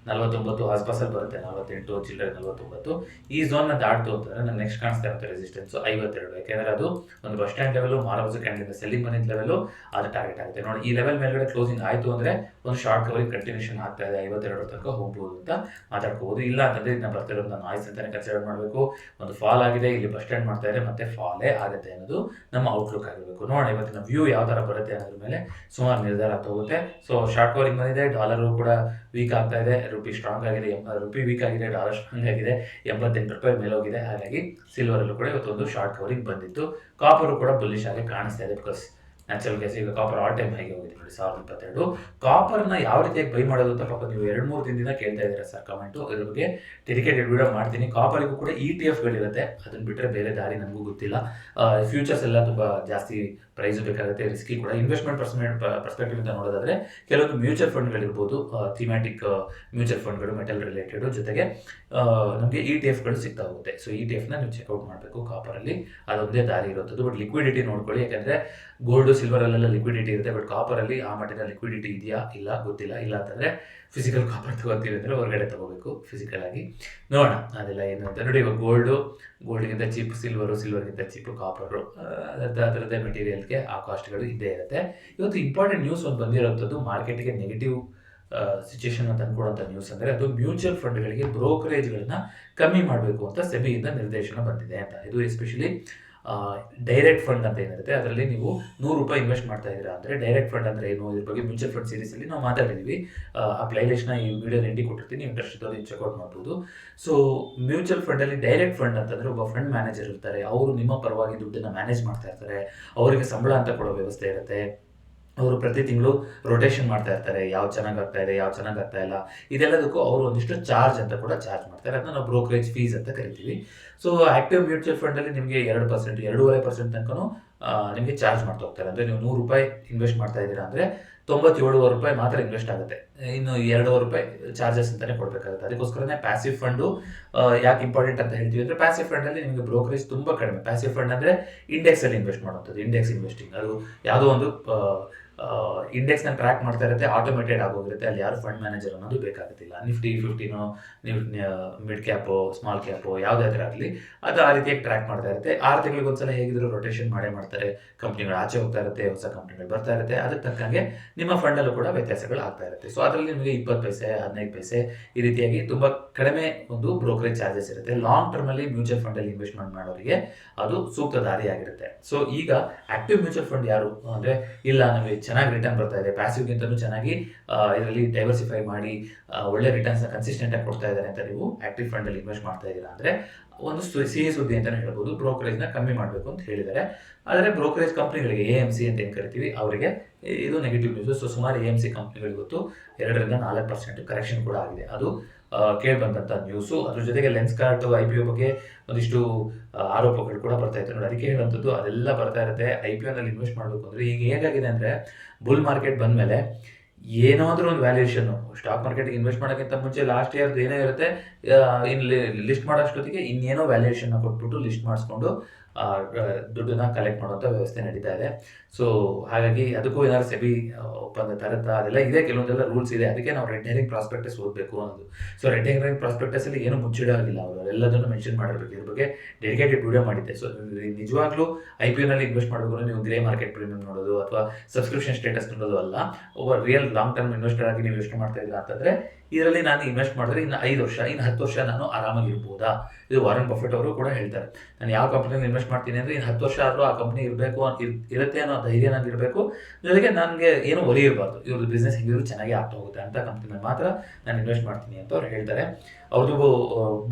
49 ಆಸ್ಪಾಸಲ್ಲಿ ಬರುತ್ತೆ, 48 ಚಿಲ್ಲರೆ 49. ಈ ಝೋನ್ನ ದಾಟ್ತು ಅಂತಂದರೆ ನಾನು ನೆಕ್ಸ್ಟ್ ಕಾಣಿಸ್ತಾ ಇರುತ್ತೆ ರೆಸಿಸ್ಟೆನ್ಸು 52. ಯಾಕೆಂದರೆ ಅದು ಒಂದು ಬಸ್ ಸ್ಟ್ಯಾಂಡ್ ಲೆವೆಲು, ಮಾರವಸು ಕ್ಯಾಂಡಿಂದ ಸೆಲ್ಲಿಂಗ್ ಬಂದಿದ್ದ ಲೆವೆಲು, ಅದು ಟಾರ್ಗೆಟ್ ಆಗುತ್ತೆ ನೋಡಿ. ಈ ಲೆವೆಲ್ ಮೇಲ್ಗಡೆ ಕ್ಲೋಸಿಂಗ್ ಆಯಿತು ಅಂದರೆ ಒಂದು ಶಾರ್ಟ್ ಕವರಿಂಗ್ ಕಂಟಿನ್ಯೂಷನ್ ಆಗ್ತಾ ಇದೆ, 52 ತನಕ ಹೋಗ್ಬೋದು ಅಂತ ಮಾತಾಡ್ಕೋಬೋದು. ಇಲ್ಲ ಅಂತಂದರೆ ಇದನ್ನ ಬರ್ತಿರೋದು ನಾಯ್ಸ್ ಅಂತಲೇ ಕನ್ಸಿಡರ್ ಮಾಡಬೇಕು. ಒಂದು ಫಾಲ್ ಆಗಿದೆ, ಇಲ್ಲಿ ಬಸ್ ಸ್ಟ್ಯಾಂಡ್ ಮಾಡ್ತಾ ಇದೆ, ಮತ್ತೆ ಫಾಲೇ ಆಗುತ್ತೆ ಅನ್ನೋದು ನಮ್ಮ ಔಟ್ಲುಕ್ ಆಗಿರಬೇಕು. ನೋಡೋಣ ಇವತ್ತಿನ ವ್ಯೂ ಯಾವ ಥರ ಬರುತ್ತೆ ಅನ್ನೋದ್ರ ಮೇಲೆ ಸುಮಾರು ನಿರ್ಧಾರ ಆಗ್ತಾ ಹೋಗುತ್ತೆ. ಸೊ ಶಾರ್ಟ್ ಕವರಿಂಗ್ ಬಂದಿದೆ, ಡಾಲರು ಕೂಡ ವೀಕ್ ಆಗ್ತಾ ಇದೆ, ರುಪಿ ಸ್ಟ್ರಾಂಗ್ ಆಗಿದೆ, ರುಪಿ ವೀಕ್ ಆಗಿದೆ, ಡಾಲರ್ ಸ್ಟ್ರಾಂಗ್ ಆಗಿದೆ, 88 ರೂಪಾಯಿ ಮೇಲೆ ಹೋಗಿದೆ. ಹಾಗಾಗಿ ಸಿಲ್ವರಲ್ಲೂ ಕೂಡ ಇವತ್ತೊಂದು ಶಾರ್ಟ್ ಕವರಿಂಗ್ ಬಂದಿತ್ತು. ಕಾಪರು ಕೂಡ ಬುಲ್ಲಿಶ್ ಆಗಿ ಕಾಣಿಸ್ತಾ ಇದೆ. ಬಿಕಾಸ್ ನ್ಯಾಚುರಲ್ ಗ್ಯಾಸ್ ಈಗ ಕಾಪರ್ ಆಲ್ ಟೈಮ್ ಹೈಗೆ ಹೋಗಿದೆ ನೋಡಿ 1022. ಕಾಪರ್ನ ಯಾವ ರೀತಿಯಾಗಿ ಬೈ ಮಾಡೋದು ಅಂತ ಪಾಪ ನೀವು 2-3 ದಿನದಿಂದ ಕೇಳ್ತಾ ಇದ್ದೀರಾ ಸರ್ ಕಮೆಂಟು. ಇದ್ರ ಬಗ್ಗೆ ಡೆಡಿಕೇಟೆಡ್ ವಿಡಿಯೋ ಮಾಡ್ತೀನಿ. ಕಾಪರಿಗೂ ಕೂಡ ETF-ಗಳಿರುತ್ತೆ, ಅದನ್ನು ಬಿಟ್ಟರೆ ಬೇರೆ ದಾರಿ ನನಗೂ ಗೊತ್ತಿಲ್ಲ. ಫ್ಯೂಚರ್ಸ್ ಎಲ್ಲ ತುಂಬ ಜಾಸ್ತಿ ಪ್ರೈಸು ಬೇಕಾಗುತ್ತೆ, ರಿಸ್ಕಿ ಕೂಡ. ಇನ್ವೆಸ್ಟ್ಮೆಂಟ್ ಪರ್ಸ್ಪೆಕ್ಟಿವ್ ಅಂತ ನೋಡೋದಾದರೆ ಕೆಲವೊಂದು ಮ್ಯೂಚುವಲ್ ಫಂಡ್ಗಳಿರ್ಬೋದು, ಥೀಮ್ಯಾಟಿಕ್ ಮ್ಯೂಚುವಲ್ ಫಂಡ್ಗಳು, ಮೆಟಲ್ ರಿಲೇಟೆಡು, ಜೊತೆಗೆ ನಮಗೆ ETF-ಗಳು ಸಿಗ್ತಾ ಹೋಗುತ್ತೆ. ಸೊ ETF-ನ ನೀವು ಚೆಕ್ಔಟ್ ಮಾಡಬೇಕು ಕಾಪರಲ್ಲಿ, ಅದೊಂದೇ ದಾರಿ ಇರುವಂಥದ್ದು. ಬಟ್ ಲಿಕ್ವಿಡಿಟಿ ನೋಡ್ಕೊಳ್ಳಿ, ಯಾಕೆಂದರೆ ಗೋಲ್ಡು ಸಿಲ್ವರಲ್ಲೆಲ್ಲ ಲಿಕ್ವಿಡಿಟಿ ಇರುತ್ತೆ, ಬಟ್ ಕಾಪರಲ್ಲಿ ಆ ಮಟ್ಟಿನ ಲಿಕ್ವಿಡಿಟಿ ಇದೆಯಾ ಇಲ್ಲ ಗೊತ್ತಿಲ್ಲ. ಇಲ್ಲ ಅಂತಂದರೆ ಫಿಸಿಕಲ್ ಕಾಪರ್ ತಗೋತೀವಿ ಅಂದರೆ ಹೊರಗಡೆ ತಗೋಬೇಕು ಫಿಸಿಕಲ್ ಆಗಿ. ನೋಡೋಣ ಅದೆಲ್ಲ ಏನು ಅಂತ ನೋಡಿ. ಇವಾಗ ಗೋಲ್ಡ್ಗಿಂತ ಚೀಪ್ ಸಿಲ್ವರು, ಸಿಲ್ವರ್ಗಿಂತ ಚೀಪ್ ಕಾಪರು, ಅದರದ್ದೇ ಮೆಟೀರಿಯಲ್ಗೆ ಆ ಕಾಸ್ಟ್ಗಳು ಇದ್ದೇ ಇರುತ್ತೆ. ಇವತ್ತು ಇಂಪಾರ್ಟೆಂಟ್ ನ್ಯೂಸ್ ಒಂದು ಬಂದಿರೋಂಥದ್ದು, ಮಾರ್ಕೆಟಿಗೆ ನೆಗೆಟಿವ್ ಸಿಚುಯೇಷನ್ ಅಂತ ಅನ್ಕೊಳ್ಳೋಂಥ ನ್ಯೂಸ್ ಅಂದರೆ ಅದು ಮ್ಯೂಚುವಲ್ ಫಂಡ್ಗಳಿಗೆ ಬ್ರೋಕರೇಜ್ಗಳನ್ನ ಕಮ್ಮಿ ಮಾಡಬೇಕು ಅಂತ ಸೆಬಿಯಿಂದ ನಿರ್ದೇಶನ ಬಂದಿದೆ ಅಂತ. ಇದು ಎಸ್ಪೆಷಲಿ ಡೈರೆಕ್ಟ್ ಫಂಡ್ ಅಂತ ಏನಿರುತ್ತೆ, ಅದರಲ್ಲಿ ನೀವು 100 ರೂಪಾಯಿ ಇನ್ವೆಸ್ಟ್ ಮಾಡ್ತಾ ಇದ್ದೀರಾ ಅಂದರೆ ಡೈರೆಕ್ಟ್ ಫಂಡ್ ಅಂದರೆ ಏನು, ಇದ್ರ ಬಗ್ಗೆ ಮ್ಯೂಚುವಲ್ ಫಂಡ್ ಸೀರೀಸಲ್ಲಿ ನಾವು ಮಾತಾಡಿದ್ದೀವಿ. ಆ ಪ್ಲೇಲಿಸ್ಟ್ನ ಈ ವಿಡಿಯೋ ಎಂಡಿ ಕೊಟ್ಟಿರ್ತೀನಿ, ಇಂಟ್ರೆಸ್ಟ್ ಇದ್ದವರು ಚೆಕ್ಔಟ್ ಮಾಡ್ಬೋದು. ಸೊ ಮ್ಯೂಚುವಲ್ ಫಂಡಲ್ಲಿ ಡೈರೆಕ್ಟ್ ಫಂಡ್ ಅಂತಂದರೆ ಒಬ್ಬ ಫಂಡ್ ಮ್ಯಾನೇಜರ್ ಇರ್ತಾರೆ, ಅವರು ನಿಮ್ಮ ಪರವಾಗಿ ದುಡ್ಡನ್ನು ಮ್ಯಾನೇಜ್ ಮಾಡ್ತಾ ಇರ್ತಾರೆ, ಅವರಿಗೆ ಸಂಬಳ ಅಂತ ಕೊಡೋ ವ್ಯವಸ್ಥೆ ಇರುತ್ತೆ. ಅವರು ಪ್ರತಿ ತಿಂಗಳು ರೊಟೇಷನ್ ಮಾಡ್ತಾ ಇರ್ತಾರೆ, ಯಾವ ಚೆನ್ನಾಗಿ ಆಗ್ತಾ ಇದೆ, ಯಾವ ಚೆನ್ನಾಗಿ ಆಗ್ತಾ ಇಲ್ಲ, ಇದೆಲ್ಲದಕ್ಕೂ ಅವರು ಒಂದಿಷ್ಟು ಚಾರ್ಜ್ ಅಂತ ಕೂಡ ಚಾರ್ಜ್ ಮಾಡ್ತಾರೆ. ಅದನ್ನ ನಾವು ಬ್ರೋಕರೇಜ್ ಫೀಸ್ ಅಂತ ಕರಿತೀವಿ. ಸೊ ಆಕ್ಟಿವ್ ಮ್ಯೂಚುವಲ್ ಫಂಡಲ್ಲಿ ನಿಮಗೆ 2%, 2.5% ತನಕನೂ ನಿಮಗೆ ಚಾರ್ಜ್ ಮಾಡ್ತಾ ಹೋಗ್ತಾರೆ. ಅಂದರೆ ನೀವು ₹100 ಇನ್ವೆಸ್ಟ್ ಮಾಡ್ತಾ ಇದ್ದೀರಾ ಅಂದರೆ ₹97 ಮಾತ್ರ ಇನ್ವೆಸ್ಟ್ ಆಗುತ್ತೆ. ಇನ್ನು ₹2 ಚಾರ್ಜಸ್ ಅಂತಾನೆ ಕೊಡಬೇಕಾಗುತ್ತೆ. ಅದಕ್ಕೋಸ್ಕರನೇ ಪ್ಯಾಸಿವ್ ಫಂಡು ಯಾಕೆ ಇಂಪಾರ್ಟೆಂಟ್ ಅಂತ ಹೇಳ್ತೀವಿ ಅಂದರೆ, ಪ್ಯಾಸಿವ್ ಫಂಡಲ್ಲಿ ನಿಮಗೆ ಬ್ರೋಕರೇಜ್ ತುಂಬ ಕಡಿಮೆ. ಪ್ಯಾಸಿವ್ ಫಂಡ್ ಅಂದರೆ ಇಂಡೆಕ್ಸಲ್ಲಿ ಇನ್ವೆಸ್ಟ್ ಮಾಡುವಂಥದ್ದು, ಇಂಡೆಕ್ಸ್ ಇನ್ವೆಸ್ಟಿಂಗ್. ಅದು ಯಾವುದೋ ಒಂದು ಇಂಡೆಕ್ಸ್ನ ಟ್ರ್ಯಾಕ್ ಮಾಡ್ತಾ ಇರುತ್ತೆ, ಆಟೋಮೇಟೆಡ್ ಆಗೋಗಿರುತ್ತೆ. ಅಲ್ಲಿ ಯಾರು ಫಂಡ್ ಮ್ಯಾನೇಜರ್ ಅನ್ನೋದು ಬೇಕಾಗುತ್ತಿಲ್ಲ. ನಿಫ್ಟಿ 50ನೋ ಮಿಡ್ ಕ್ಯಾಪು, ಸ್ಮಾಲ್ ಕ್ಯಾಪು ಯಾವುದಾದ್ರೂ ಆಗಲಿ, ಅದು ಆ ರೀತಿಯಾಗಿ ಟ್ರ್ಯಾಕ್ ಮಾಡ್ತಾ ಇರುತ್ತೆ. 6 ತಿಂಗಳಿಗೊಂದ್ಸಲ ಹೇಗಿದ್ರು ರೊಟೇಷನ್ ಮಾಡೇ ಮಾಡ್ತಾರೆ. ಕಂಪ್ನಿಗಳು ಆಚೆ ಹೋಗ್ತಾ ಇರುತ್ತೆ, ಹೊಸ ಕಂಪ್ನಿಗಳು ಬರ್ತಾ ಇರುತ್ತೆ. ಅದಕ್ಕೆ ತಕ್ಕಂಗೆ ನಿಮ್ಮ ಫಂಡಲ್ಲೂ ಕೂಡ ವ್ಯತ್ಯಾಸಗಳು ಆಗ್ತಾ ಇರುತ್ತೆ. ಸೊ ಅದರಲ್ಲಿ ನಿಮಗೆ 20 ಪೈಸೆ, 15 ಪೈಸೆ ಈ ರೀತಿಯಾಗಿ ತುಂಬ ಕಡಿಮೆ ಒಂದು ಬ್ರೋಕರೇಜ್ ಚಾರ್ಜಸ್ ಇರುತ್ತೆ. ಲಾಂಗ್ ಟರ್ಮಲ್ಲಿ ಮ್ಯೂಚುವಲ್ ಫಂಡಲ್ಲಿ ಇನ್ವೆಸ್ಟ್ಮೆಂಟ್ ಮಾಡೋರಿಗೆ ಅದು ಸೂಕ್ತ ದಾರಿಯಾಗಿರುತ್ತೆ. ಸೊ ಈಗ ಆಕ್ಟಿವ್ ಮ್ಯೂಚುವಲ್ ಫಂಡ್ ಯಾರು ಅಂದರೆ, ಇಲ್ಲ ನಮಗೆ ಚೆನ್ನಾಗಿ ರಿಟರ್ನ್ ಬರ್ತಾ ಇದೆ, ಪ್ಯಾಸಿವ್ಗಿಂತಲೂ ಚೆನ್ನಾಗಿ ಇದರಲ್ಲಿ ಡೈವರ್ಸಿಫೈ ಮಾಡಿ ಒಳ್ಳೆ ರಿಟರ್ನ್ಸ್ನ ಕನ್ಸಿಸ್ಟೆಂಟಾಗಿ ಕೊಡ್ತಾ ಇದ್ದಾರೆ ಅಂತ ನೀವು ಆಕ್ಟಿವ್ ಫಂಡಲ್ಲಿ ಇನ್ವೆಸ್ಟ್ ಮಾಡ್ತಾ ಇದ್ದೀರಾ ಅಂದರೆ, ಒಂದು ಸಿಹಿ ಸುದ್ದಿ ಅಂತಲೇ ಹೇಳ್ಬೋದು. ಬ್ರೋಕರೇಜ್ನ ಕಮ್ಮಿ ಮಾಡಬೇಕು ಅಂತ ಹೇಳಿದ್ದಾರೆ. ಆದರೆ ಬ್ರೋಕರೇಜ್ ಕಂಪ್ನಿಗಳಿಗೆ AMC ಅಂತ ಏನು ಕರಿತೀವಿ ಅವರಿಗೆ ಇದು ನೆಗೆಟಿವ್ ನ್ಯೂಸು. ಸೊ ಸುಮಾರು AMC ಕಂಪ್ನಿಗಳಿಗೊತ್ತು 2-4% ಕರೆಕ್ಷನ್ ಕೂಡ ಆಗಿದೆ. ಅದು ಕೇಳಿ ಬಂದಂಥ ನ್ಯೂಸು. ಅದ್ರ ಜೊತೆಗೆ ಲೆನ್ಸ್ಕಾರ್ಟ್ IPO ಬಗ್ಗೆ ಒಂದಿಷ್ಟು ಆರೋಪಗಳು ಕೂಡ ಬರ್ತಾ ಇತ್ತು ನೋಡಿ. ಅದಕ್ಕೆ ಹೇಳುವಂಥದ್ದು ಅದೆಲ್ಲ ಬರ್ತಾ ಇರುತ್ತೆ. IPOನಲ್ಲಿ ಇನ್ವೆಸ್ಟ್ ಮಾಡಬೇಕು ಅಂದರೆ ಈಗ ಹೇಗಾಗಿದೆ ಅಂದರೆ, ಬುಲ್ ಮಾರ್ಕೆಟ್ ಬಂದಮೇಲೆ ಏನಾದರೂ ಒಂದು ವ್ಯಾಲ್ಯೂಯೇಷನ್ನು, ಸ್ಟಾಕ್ ಮಾರ್ಕೆಟ್ಗೆ ಇನ್ವೆಸ್ಟ್ ಮಾಡೋಕ್ಕಿಂತ ಮುಂಚೆ ಲಾಸ್ಟ್ ಇಯರ್ದು ಏನೇ ಇರುತ್ತೆ, ಇನ್ನು ಲಿಸ್ಟ್ ಮಾಡೋಷ್ಟೊತ್ತಿಗೆ ಇನ್ನೇನೋ ವ್ಯಾಲ್ಯೂಯೇಷನ್ನ ಕೊಟ್ಬಿಟ್ಟು ಲಿಸ್ಟ್ ಮಾಡಿಸ್ಕೊಂಡು ದುಡ್ಡನ್ನ ಕಲೆಕ್ಟ್ ಮಾಡುವಂಥ ವ್ಯವಸ್ಥೆ ನಡೀತಾ ಇದೆ. ಸೊ ಹಾಗಾಗಿ ಅದಕ್ಕೂ ಏನಾದ್ರು ಸೆಬಿ ಒಪ್ಪಂದ ತರುತ್ತಾ, ಅದೆಲ್ಲ ಇದೆ, ಕೆಲವೊಂದೆಲ್ಲ ರೂಲ್ಸ್ ಇದೆ. ಅದಕ್ಕೆ ನಾವು ರೆಡ್ ಹೆರಿಂಗ್ ಪ್ರಾಸ್ಪೆಕ್ಟಸ್ ಓದಬೇಕು ಅನ್ನೋದು. ಸೊ ರೆಡ್ ಹೆರಿಂಗ್ ಪ್ರಾಸ್ಪೆಕ್ಟಸಲ್ಲಿ ಏನು ಮುಚ್ಚಿಡೋಗಿಲ್ಲ, ಅವರು ಎಲ್ಲದನ್ನು ಮೆನ್ಷನ್ ಮಾಡಿರ್ಬೇಕು. ಇದ್ರ ಬಗ್ಗೆ ಡೆಡಿಕೇಟೆಡ್ ವಿಡಿಯೋ ಮಾಡಿದ್ದೆ. ಸೊ ನಿಜವಾಗ್ಲೂ IPOನಲ್ಲಿ ಇನ್ವೆಸ್ಟ್ ಮಾಡಬೇಕು ನೀವು ಗ್ರೇ ಮಾರ್ಕೆಟ್ ಪ್ರೀಮಿಯಂ ನೋಡೋದು ಅಥವಾ ಸಬ್ಸ್ಕ್ರಿಪ್ಷನ್ ಸ್ಟೇಟಸ್ ನೋಡೋದು ಅಲ್ಲ. ಒಬ್ಬ ರಿಯಲ್ ಲಾಂಗ್ ಟರ್ಮ್ ಇನ್ವೆಸ್ಟರ್ ಆಗಿ ನೀವು ಯೋಚನೆ ಮಾಡ್ತಾ ಇದ್ದೀರಾ ಅಂತಂದರೆ, ಇದರಲ್ಲಿ ನಾನು ಇನ್ವೆಸ್ಟ್ ಮಾಡಿದ್ರೆ ಇನ್ನು 5 ವರ್ಷ, ಇನ್ನು 10 ವರ್ಷ ನಾನು ಆರಾಮಾಗಿ ಇರ್ಬೋದಾ? ಇದು ವಾರನ್ ಬಫೆಟ್ ಅವರು ಕೂಡ ಹೇಳ್ತಾರೆ. ನಾನು ಯಾವ ಕಂಪ್ನಿಯಲ್ಲಿ ಇನ್ವೆಸ್ಟ್ ಮಾಡ್ತೀನಿ ಅಂದರೆ, ಇನ್ನು 10 ವರ್ಷ ಆದರೂ ಆ ಕಂಪ್ನಿ ಇರಬೇಕು ಇರುತ್ತೆ ಅನ್ನೋ ಧೈರ್ಯ ನನಗೆ ಇರಬೇಕು. ಜೊತೆಗೆ ನನಗೆ ಏನು ಒರಿ ಇರಬಾರ್ದು, ಇವ್ರದ್ದು ಬಿಸ್ನೆಸ್ ಹೆಂಗಿದ್ರು ಚೆನ್ನಾಗಿ ಆಗ್ತಾ ಹೋಗುತ್ತೆ ಅಂತ ಕಂಪ್ನಿನಲ್ಲಿ ಮಾತ್ರ ನಾನು ಇನ್ವೆಸ್ಟ್ ಮಾಡ್ತೀನಿ ಅಂತ ಅವ್ರು ಹೇಳ್ತಾರೆ. ಅವ್ರದ್ದು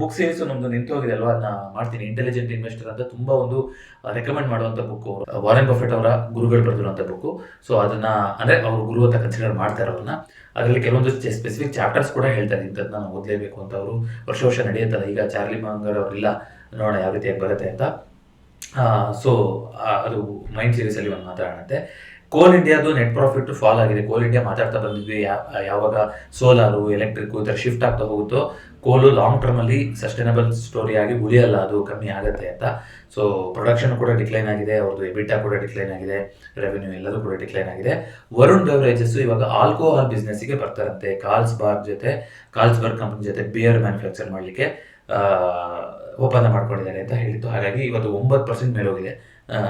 ಬುಕ್ ಸೀರೀಸು ನಮ್ಮದು ನಿಂತು ಹೋಗಿದೆ ಅಲ್ವಾ, ಅದನ್ನ ಮಾಡ್ತೀನಿ. ಇಂಟೆಲಿಜೆಂಟ್ ಇನ್ವೆಸ್ಟರ್ ಅಂತ ತುಂಬ ಒಂದು ರೆಕಮೆಂಡ್ ಮಾಡುವಂಥ ಬುಕ್ಕು, ವಾರನ್ ಬಫೆಟ್ ಅವರ ಗುರುಗಳು ಬರೆದಿರುವಂಥ ಬುಕ್ಕು. ಸೊ ಅದನ್ನ ಅಂದರೆ ಅವರು ಗುರು ಅಂತ ಕನ್ಸಿಡರ್ ಮಾಡ್ತಾರೆ ಅವ್ರನ್ನ. ಅದರಲ್ಲಿ ಕೆಲವೊಂದು ಸ್ಪೆಸಿಫಿಕ್ ಚಾಪ್ಟರ್ಸ್ ಕೂಡ ಹೇಳ್ತಾರೆ, ಇಂಥದ್ದು ನಾನು ಓದಲೇಬೇಕು ಅಂತ. ಅವರು ವರ್ಷ ನಡೆಯುತ್ತಲ್ಲ. ಈಗ ಚಾರ್ಲಿ ಮಂಗರ್ ಅವರಿಲ್ಲ, ನೋಡೋಣ ಯಾವ ರೀತಿಯಾಗಿ ಬರುತ್ತೆ ಅಂತ. ಸೊ ಅದು ಮೈಂಡ್ ಸೀರೀಸಲ್ಲಿ ಒಂದು ಮಾತಾಡೋಣಂತೆ. ಕೋಲ್ ಇಂಡಿಯಾದು ನೆಟ್ ಪ್ರಾಫಿಟ್ ಫಾಲ್ ಆಗಿದೆ. ಕೋಲ್ ಇಂಡಿಯಾ ಮಾತಾಡ್ತಾ ಬಂದಿದ್ವಿ, ಯಾವಾಗ ಸೋಲಾರು, ಎಲೆಕ್ಟ್ರಿಕ್ ಈ ಥರ ಶಿಫ್ಟ್ ಆಗ್ತಾ ಹೋಗುತ್ತೋ, ಕೋಲು ಲಾಂಗ್ ಟರ್ಮಲ್ಲಿ ಸಸ್ಟೈನಬಲ್ ಸ್ಟೋರಿ ಆಗಿ ಉಳಿಯಲ್ಲ, ಅದು ಕಮ್ಮಿ ಆಗುತ್ತೆ ಅಂತ. ಸೊ ಪ್ರೊಡಕ್ಷನ್ ಕೂಡ ಡಿಕ್ಲೈನ್ ಆಗಿದೆ, ಅವ್ರದ್ದು ಎಬಿಟಾ ಕೂಡ ಡಿಕ್ಲೈನ್ ಆಗಿದೆ, ರೆವೆನ್ಯೂ ಎಲ್ಲದೂ ಕೂಡ ಡಿಕ್ಲೈನ್ ಆಗಿದೆ. ವರುಣ್ ಬೆವರೇಜಸ್ ಇವಾಗ ಆಲ್ಕೋಹಾಲ್ ಬಿಸ್ನೆಸ್ಸಿಗೆ ಬರ್ತಾರಂತೆ. ಕಾರ್ಲ್ಸ್ಬರ್ಗ್ ಕಂಪನಿ ಜೊತೆ ಬಿಯರ್ ಮ್ಯಾನುಫ್ಯಾಕ್ಚರ್ ಮಾಡಲಿಕ್ಕೆ ಒಪ್ಪಂದ ಮಾಡ್ಕೊಂಡಿದ್ದಾರೆ ಅಂತ ಹೇಳಿತ್ತು. ಹಾಗಾಗಿ ಇವತ್ತು 9% ಮೇಲೆ ಹೋಗಿದೆ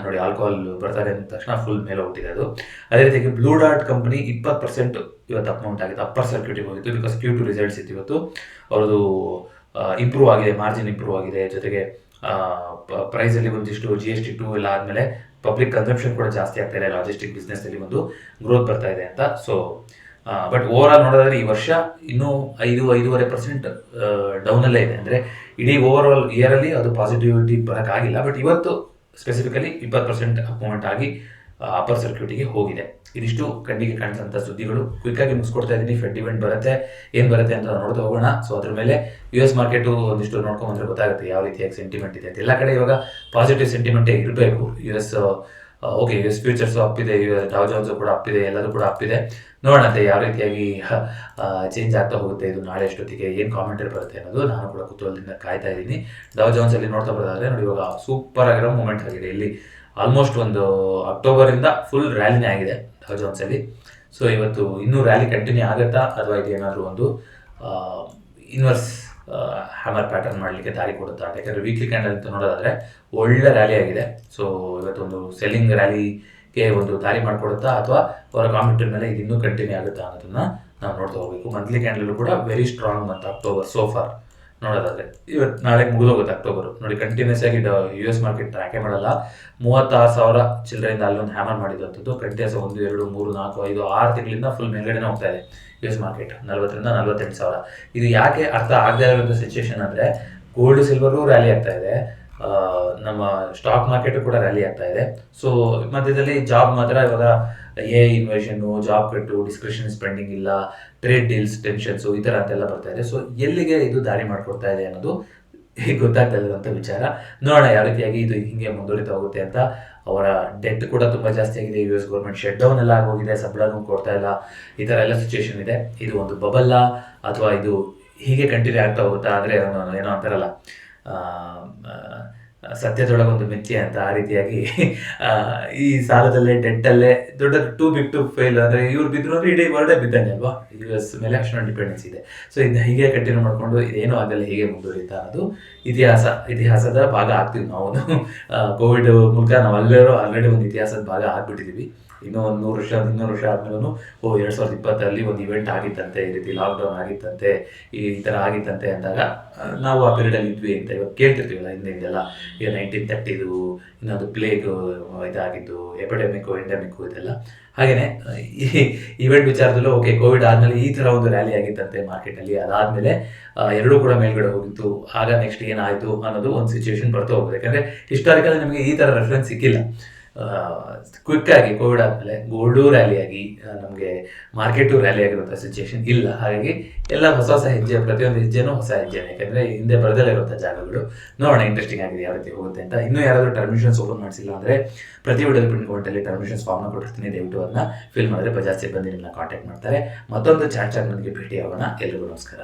ನೋಡಿ. ಆಲ್ಕೋಹಾಲ್ ಬರ್ತಾರೆ ಅಂದ ತಕ್ಷಣ ಫುಲ್ ಮೇಲೆ ಹೋಗ್ತಿದೆ ಅದು. ಅದೇ ರೀತಿಯಾಗಿ ಬ್ಲೂ ಡಾರ್ಟ್ ಕಂಪನಿ 20% ಇವತ್ತು ಅಮೌಂಟ್ ಆಗಿದೆ, ಅಪ್ಪರ್ ಸರ್ಕ್ಯೂಟಿಗೆ ಹೋಗಿತ್ತು. ಬಿಕಾಸ್ Q2 ರಿಸಲ್ಟ್ಸ್ ಇತ್ತು ಇವತ್ತು. ಅವ್ರದ್ದು ಇಂಪ್ರೂವ್ ಆಗಿದೆ, ಮಾರ್ಜಿನ್ ಇಂಪ್ರೂವ್ ಆಗಿದೆ. ಜೊತೆಗೆ ಪ್ರೈಸಲ್ಲಿ ಒಂದಿಷ್ಟು GST 2 ಎಲ್ಲ ಆದಮೇಲೆ ಪಬ್ಲಿಕ್ ಕನ್ಸಂಪ್ಷನ್ ಕೂಡ ಜಾಸ್ತಿ ಆಗ್ತಾ ಇದೆ. ಲಾಜಿಸ್ಟಿಕ್ ಬಿಸ್ನೆಸ್ಸಲ್ಲಿ ಒಂದು ಗ್ರೋತ್ ಬರ್ತಾ ಇದೆ ಅಂತ. ಸೊ ಬಟ್ ಓವರ್ ಆಲ್ ನೋಡೋದಾದ್ರೆ ಈ ವರ್ಷ ಇನ್ನೂ 5-5.5% ಡೌನಲ್ಲೇ ಇದೆ. ಅಂದರೆ ಇಡೀ ಓವರ್ ಆಲ್ ಇಯರಲ್ಲಿ ಅದು ಪಾಸಿಟಿವಿಟಿ ಬರೋಕ್ಕಾಗಿಲ್ಲ. ಬಟ್ ಇವತ್ತು ಸ್ಪೆಸಿಫಿಕಲಿ 20% ಅಪ್ ಆಗಿ ಅಪ್ಪರ್ ಸರ್ಕ್ಯೂಟಿಗೆ ಹೋಗಿದೆ. ಇದಿಷ್ಟು ಕಣ್ಣಿಗೆ ಕಾಣಿಸಂಥ ಸುದ್ದಿಗಳು. ಕ್ವಿಕ್ಕಾಗಿ ಮುಗಿಸ್ಕೊಡ್ತಾ ಇದ್ದೀನಿ. ಫೆಡ್ ಇವೆಂಟ್ ಬರುತ್ತೆ, ಏನು ಬರುತ್ತೆ ಅಂತ ನೋಡ್ತಾ ಹೋಗೋಣ. ಸೊ ಅದ್ರ ಮೇಲೆ US ಮಾರ್ಕೆಟು ಒಂದಿಷ್ಟು ನೋಡ್ಕೊಂಡ್ಬಂದ್ರೆ ಗೊತ್ತಾಗುತ್ತೆ ಯಾವ ರೀತಿಯಾಗಿ ಸೆಂಟಿಮೆಂಟ್ ಇದೆ ಅಂತ. ಎಲ್ಲ ಕಡೆ ಇವಾಗ ಪಾಸಿಟಿವ್ ಸೆಂಟಿಮೆಂಟೇ ಇರಬೇಕು. US ಫ್ಯೂಚರ್ಸು ಅಪ್ಪಿದೆ, ಡೌ ಜೋನ್ಸು ಕೂಡ ಅಪ್ಪಿದೆ, ಎಲ್ಲರೂ ಕೂಡ ಅಪ್ಪಿದೆ. ನೋಡೋಣಂತೆ ಯಾವ ರೀತಿಯಾಗಿ ಚೇಂಜ್ ಆಗ್ತಾ ಹೋಗುತ್ತೆ ಇದು. ನಾಳೆ ಅಷ್ಟೊತ್ತಿಗೆ ಏನು ಕಾಮೆಂಟರಿ ಬರುತ್ತೆ ಅನ್ನೋದು ನಾನು ಕೂಡ ಕುತೂಹಲದಿಂದ ಕಾಯ್ತಾ ಇದ್ದೀನಿ. ಡೌ ಜೋನ್ಸಲ್ಲಿ ನೋಡ್ತಾ ಬರೋದಾದ್ರೆ ನೋಡಿ, ಇವಾಗ ಸೂಪರ್ ಆಗಿರೋ ಮೂಮೆಂಟ್ ಆಗಿದೆ. ಇಲ್ಲಿ ಆಲ್ಮೋಸ್ಟ್ ಒಂದು ಅಕ್ಟೋಬರಿಂದ ಫುಲ್ ರ್ಯಾಲಿನೇ ಆಗಿದೆ ಡೌ ಜೋನ್ಸಲ್ಲಿ. ಸೊ ಇವತ್ತು ಇನ್ನೂ ರ್ಯಾಲಿ ಕಂಟಿನ್ಯೂ ಆಗುತ್ತಾ ಅಥವಾ ಇದು ಏನಾದರೂ ಒಂದು ಇನ್ವರ್ಸ್ ಹ್ಯಾಮರ್ ಪ್ಯಾಟರ್ನ್ ಮಾಡಲಿಕ್ಕೆ ದಾರಿ ಕೊಡುತ್ತಾ? ಯಾಕಂದರೆ ವೀಕ್ಲಿ ಕ್ಯಾಂಡಲ್ ಅಂತ ನೋಡೋದಾದರೆ ಒಳ್ಳೆ ರ್ಯಾಲಿ ಆಗಿದೆ. ಸೊ ಇವತ್ತೊಂದು ಸೆಲ್ಲಿಂಗ್ ರ್ಯಾಲಿಗೆ ಒಂದು ದಾರಿ ಮಾಡಿಕೊಡುತ್ತಾ ಅಥವಾ ಅವರ ಕಾಮೆಂಟ್ರಿ ಮೇಲೆ ಇದು ಇನ್ನೂ ಕಂಟಿನ್ಯೂ ಆಗುತ್ತಾ ಅನ್ನೋದನ್ನು ನಾವು ನೋಡ್ತಾ ಹೋಗಬೇಕು. ಮಂತ್ಲಿ ಕ್ಯಾಂಡಲ್ ಕೂಡ very strong month October so far ನೋಡೋದಾದರೆ. ಇವತ್ತು ನಾಳೆ ಮುಗಿದೋಗುತ್ತೆ ಅಕ್ಟೋಬರ್ ನೋಡಿ. ಕಂಟಿನ್ಯೂಸ್ ಆಗಿ US ಮಾರ್ಕೆಟ್ ಟ್ರ್ಯಾಕೇ ಮಾಡಲ್ಲ. 36,000 ಚಿಲ್ಲರೆಯಿಂದ ಅಲ್ಲೊಂದು ಹ್ಯಾಮರ್ ಮಾಡಿದಂಥದ್ದು ಕಂಟಿನ್ಯೂಸ್ 1, 2, 3, 4, 5, 6 ತಿಂಗಳಿಂದ ಫುಲ್ ಮೇಲ್ಗಡೆನೇ ಹೋಗ್ತಾ ಇದೆ US ಮಾರ್ಕೆಟ್. 40,000ರಿಂದ 48,000. ಇದು ಯಾಕೆ ಅರ್ಥ ಆಗದೇ ಇರುವಂಥ ಸಿಚುವೇಶನ್ ಅಂದರೆ, ಗೋಲ್ಡ್ ಸಿಲ್ವರು ರ್ಯಾಲಿ ಆಗ್ತಾ ಇದೆ, ನಮ್ಮ ಸ್ಟಾಕ್ ಮಾರ್ಕೆಟ್ ಕೂಡ ರ್ಯಾಲಿ ಆಗ್ತಾ ಇದೆ. ಸೊ ಮಧ್ಯದಲ್ಲಿ ಜಾಬ್ ಮಾತ್ರ ಇವಾಗ ಇನ್ವೆಷನ್, ಜಾಬ್ ಕಟ್ಟು, ಡಿಸ್ಕ್ರಿಷನ್ ಸ್ಪೆಂಡಿಂಗ್ ಇಲ್ಲ, ಟ್ರೇಡ್ ಡೀಲ್ಸ್ ಟೆನ್ಷನ್ಸು ಈ ಥರ ಅಂತೆಲ್ಲ ಬರ್ತಾ ಇದೆ. ಸೊ ಎಲ್ಲಿಗೆ ಇದು ದಾರಿ ಮಾಡ್ಕೊಡ್ತಾ ಇದೆ ಅನ್ನೋದು ಗೊತ್ತಾಗ್ತಾ ಇರೋಂಥ ವಿಚಾರ. ನೋಡೋಣ ಯಾವ ರೀತಿಯಾಗಿ ಇದು ಹಿಂಗೆ ಮುಂದುವರಿತಾ ಹೋಗುತ್ತೆ ಅಂತ. ಅವರ ಡೆಟ್ ಕೂಡ ತುಂಬ ಜಾಸ್ತಿ ಆಗಿದೆ. US ಗೌರ್ಮೆಂಟ್ ಶಟ್ ಡೌನ್ ಎಲ್ಲ ಆಗೋಗಿದೆ, ಸಂಬಳನೂ ಕೊಡ್ತಾ ಇಲ್ಲ, ಈ ಥರ ಎಲ್ಲ ಸಿಚುವೇಶನ್ ಇದೆ. ಇದು ಒಂದು ಬಬಲ್ಲ ಅಥವಾ ಇದು ಹೀಗೆ ಕಂಟಿನ್ಯೂ ಆಗ್ತಾ ಹೋಗುತ್ತಾ ಅಂದರೆ ಏನೋ ಅಂತಾರಲ್ಲ, ಸತ್ಯದೊಳಗೊಂದು ಮಿಥ್ಯೆ ಅಂತ, ಆ ರೀತಿಯಾಗಿ ಈ ಸಾಲದಲ್ಲೇ ಡೆಟ್ಟಲ್ಲೇ ದೊಡ್ಡ ಟೂ ಬಿಗ್ ಟು ಫೇಲ್ ಅಂದರೆ ಇವ್ರು ಬಿದ್ದರು ಅಂದರೆ ಇಡೀ ವರ್ಲ್ಡೇ ಬಿದ್ದಂಗೆ ಅಲ್ವಾ. US ಮೇಲೆ ಅಷ್ಟೊಂದು ಡಿಪೆಂಡೆನ್ಸಿ ಇದೆ. ಸೊ ಇದನ್ನ ಹೀಗೆ ಕಂಟಿನ್ಯೂ ಮಾಡಿಕೊಂಡು ಇದೇನೋ ಆಗಲ್ಲ ಹೀಗೆ ಮುಂದುವರಿತಾ ಅನ್ನೋದು ಇತಿಹಾಸದ ಭಾಗ ಆಗ್ತೀವಿ ನಾವು. ಕೋವಿಡ್ ಮೂಲಕ ನಾವು ಆಲ್ರೆಡಿ ಒಂದು ಇತಿಹಾಸದ ಭಾಗ ಆಗ್ಬಿಟ್ಟಿದ್ದೀವಿ. ಇನ್ನೂ ಒಂದು 100 ವರ್ಷ 200 ವರ್ಷ ಆದ್ಮೇಲೂ 2020 ಒಂದು ಇವೆಂಟ್ ಆಗಿತ್ತಂತೆ, ಈ ರೀತಿ ಲಾಕ್ಡೌನ್ ಆಗಿತ್ತಂತೆ, ಈ ಥರ ಆಗಿತ್ತಂತೆ ಅಂದಾಗ ನಾವು ಆ ಪೀರಿಯಡಲ್ಲಿ ಇದ್ವಿ ಅಂತ ಇವಾಗ ಕೇಳ್ತಿರ್ತೀವಲ್ಲ ಹಿಂದೆಲ್ಲ. ಈಗ 1930 ಇನ್ನೊಂದು ಪ್ಲೇಗ್ ಇದಾಗಿದ್ದು, ಎಂಡೆಮಿಕ್ಕು ಇದೆಲ್ಲ. ಹಾಗೆಯೇ ಈ ಇವೆಂಟ್ ವಿಚಾರದಲ್ಲೂ ಓಕೆ, ಕೋವಿಡ್ ಆದಮೇಲೆ ಈ ಥರ ಒಂದು ರ್ಯಾಲಿ ಆಗಿತ್ತಂತೆ ಮಾರ್ಕೆಟಲ್ಲಿ. ಅದಾದಮೇಲೆ ಎರಡೂ ಕೂಡ ಮೇಲ್ಗಡೆ ಹೋಗಿತ್ತು. ಆಗ ನೆಕ್ಸ್ಟ್ ಏನಾಯಿತು ಅನ್ನೋದು ಒಂದು ಸಿಚುವೇಶನ್ ಬರ್ತಾ ಹೋಗುತ್ತೆ. ಯಾಕಂದರೆ ಹಿಸ್ಟಾರಿಕಲಿ ನಮಗೆ ಈ ಥರ ರೆಫರೆನ್ಸ್ ಸಿಕ್ಕಿಲ್ಲ. ಕ್ವಿಕ್ಕಾಗಿ ಕೋವಿಡ್ ಆದಮೇಲೆ ಗೋಲ್ಡು ರ್ಯಾಲಿಯಾಗಿ ನಮಗೆ ಮಾರ್ಕೆಟು ರ್ಯಾಲಿ ಆಗಿರುವಂಥ ಸಿಚುವೇಶನ್ ಇಲ್ಲ. ಹಾಗಾಗಿ ಎಲ್ಲ ಹೊಸ ಹೆಜ್ಜೆ, ಪ್ರತಿಯೊಂದು ಹೆಜ್ಜೆನೂ ಹೊಸ ಹೆಜ್ಜೆನೇ, ಯಾಕಂದರೆ ಹಿಂದೆ ಬರದಲ್ಲೇ ಇರುವಂಥ ಜಾಗಗಳು. ನೋಡೋಣ ಇಂಟ್ರೆಸ್ಟಿಂಗ್ ಆಗಿದೆ ಯಾವ ರೀತಿ ಹೋಗುತ್ತೆ ಅಂತ. ಇನ್ನೂ ಯಾರಾದರೂ ಟರ್ಮಿನೇಷನ್ಸ್ ಓಪನ್ ಮಾಡಿಸಿಲ್ಲ ಅಂದರೆ ಪ್ರತಿ ವಿಡಿಯೋ ಪಿನ್ ಕಮೆಂಟಲ್ಲಿ ಟರ್ಮಿನೇಷನ್ಸ್ ಫಾರ್ಮ್ನ ಕೊಟ್ಟಿರ್ತೀನಿ. ದಯವಿಟ್ಟು ಅದನ್ನ ಫಿಲ್ ಮಾಡಿದ್ರೆ ಬಜಾಜ್ ಸಿಬ್ಬಂದಿ ನಿಮ್ಮನ್ನ ಕಾಂಟ್ಯಾಕ್ಟ್ ಮಾಡ್ತಾರೆ. ಮತ್ತೊಂದು ಚಾಟ್ ನನಗೆ ಭೇಟಿ ಆಗೋಣ. ಎಲ್ರಿಗೂ ನಮಸ್ಕಾರ.